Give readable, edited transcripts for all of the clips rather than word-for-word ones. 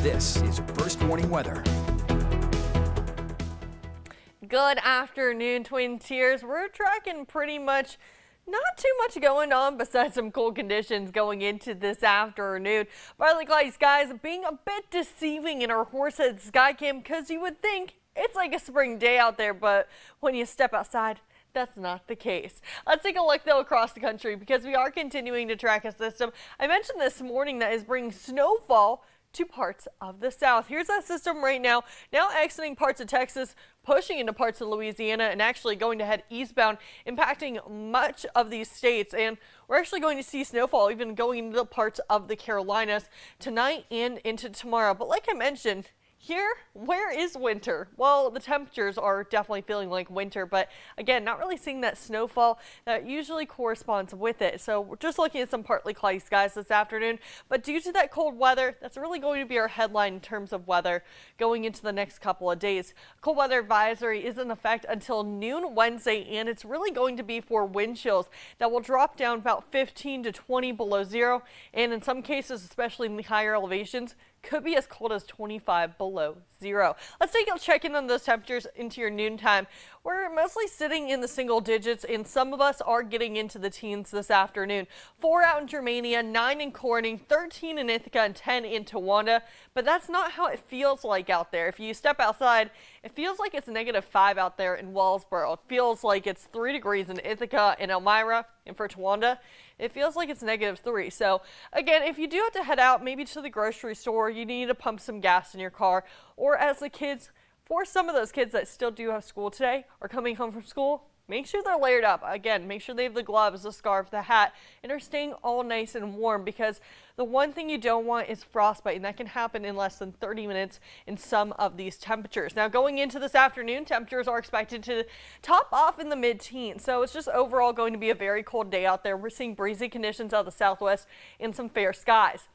This is First Warning Weather. Good afternoon, Twin Tiers. We're tracking pretty much not too much going on besides some cool conditions going into this afternoon. Partly cloudy skies being a bit deceiving in our Horsehead sky cam because you would think it's like a spring day out there, but when you step outside, that's not the case. Let's take a look though across the country because we are continuing to track a system. I mentioned this morning that is bringing snowfall to parts of the south. Here's that system right now exiting parts of Texas, pushing into parts of Louisiana, and actually going to head eastbound, impacting much of these states. And we're actually going to see snowfall even going into parts of the Carolinas tonight and into tomorrow. But like I mentioned, here, where is winter? Well, the temperatures are definitely feeling like winter, but again, not really seeing that snowfall that usually corresponds with it. So we're just looking at some partly cloudy skies this afternoon, but due to that cold weather, that's really going to be our headline in terms of weather going into the next couple of days. Cold weather advisory is in effect until noon Wednesday, and it's really going to be for wind chills that will drop down about 15 to 20 below zero, and in some cases, especially in the higher elevations, could be as cold as 25 below zero. Let's take a check in on those temperatures into your noontime. We're mostly sitting in the single digits, and some of us are getting into the teens this afternoon. 4 out in Germania, 9 in Corning, 13 in Ithaca, and 10 in Towanda. But that's not how it feels like out there. If you step outside, it feels like it's -5 out there in Wellsboro. It feels like it's 3 degrees in Ithaca and Elmira, and for Towanda, it feels like it's -3. So again, if you do have to head out, maybe to the grocery store, you need to pump some gas in your car, or as the kids, for some of those kids that still do have school today or coming home from school, make sure they're layered up. Again, make sure they have the gloves, the scarf, the hat, and are staying all nice and warm, because the one thing you don't want is frostbite, and that can happen in less than 30 minutes in some of these temperatures. Now, going into this afternoon, temperatures are expected to top off in the mid-teens, so it's just overall going to be a very cold day out there. We're seeing breezy conditions out of the southwest and some fair skies.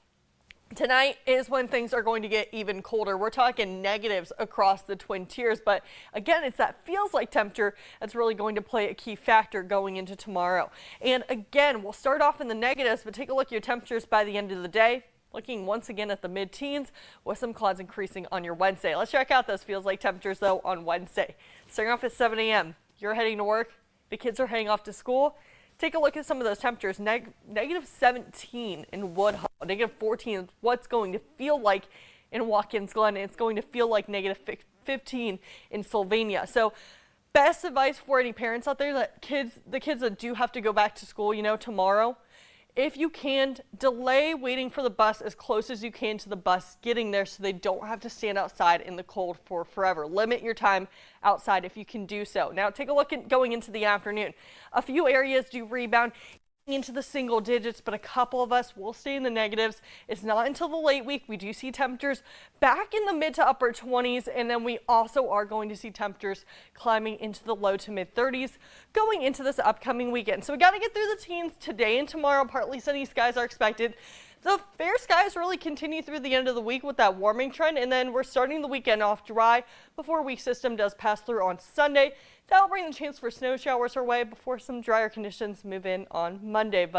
Tonight is when things are going to get even colder. We're talking negatives across the Twin Tiers, but again, it's that feels like temperature that's really going to play a key factor going into tomorrow. And again, we'll start off in the negatives, but take a look at your temperatures by the end of the day. Looking once again at the mid-teens with some clouds increasing on your Wednesday. Let's check out those feels like temperatures though on Wednesday. Starting off at 7 a.m. You're heading to work. The kids are heading off to school. Take a look at some of those temperatures. -17 in Woodhull, -14 is what's going to feel like in Watkins Glen. It's going to feel like -15 in Sylvania. So best advice for any parents out there that the kids that do have to go back to school, tomorrow, if you can, delay waiting for the bus as close as you can to the bus getting there so they don't have to stand outside in the cold for forever. Limit your time outside if you can do so. Now take a look at going into the afternoon. A few areas do rebound into the single digits, but a couple of us will stay in the negatives. It's not until the late week we do see temperatures back in the mid to upper 20s, and then we also are going to see temperatures climbing into the low to mid 30s going into this upcoming weekend. So we got to get through the teens today and tomorrow. Partly sunny skies are expected. The fair skies really continue through the end of the week with that warming trend, and then we're starting the weekend off dry before a weak system does pass through on Sunday. That'll bring the chance for snow showers our way before some drier conditions move in on Monday. But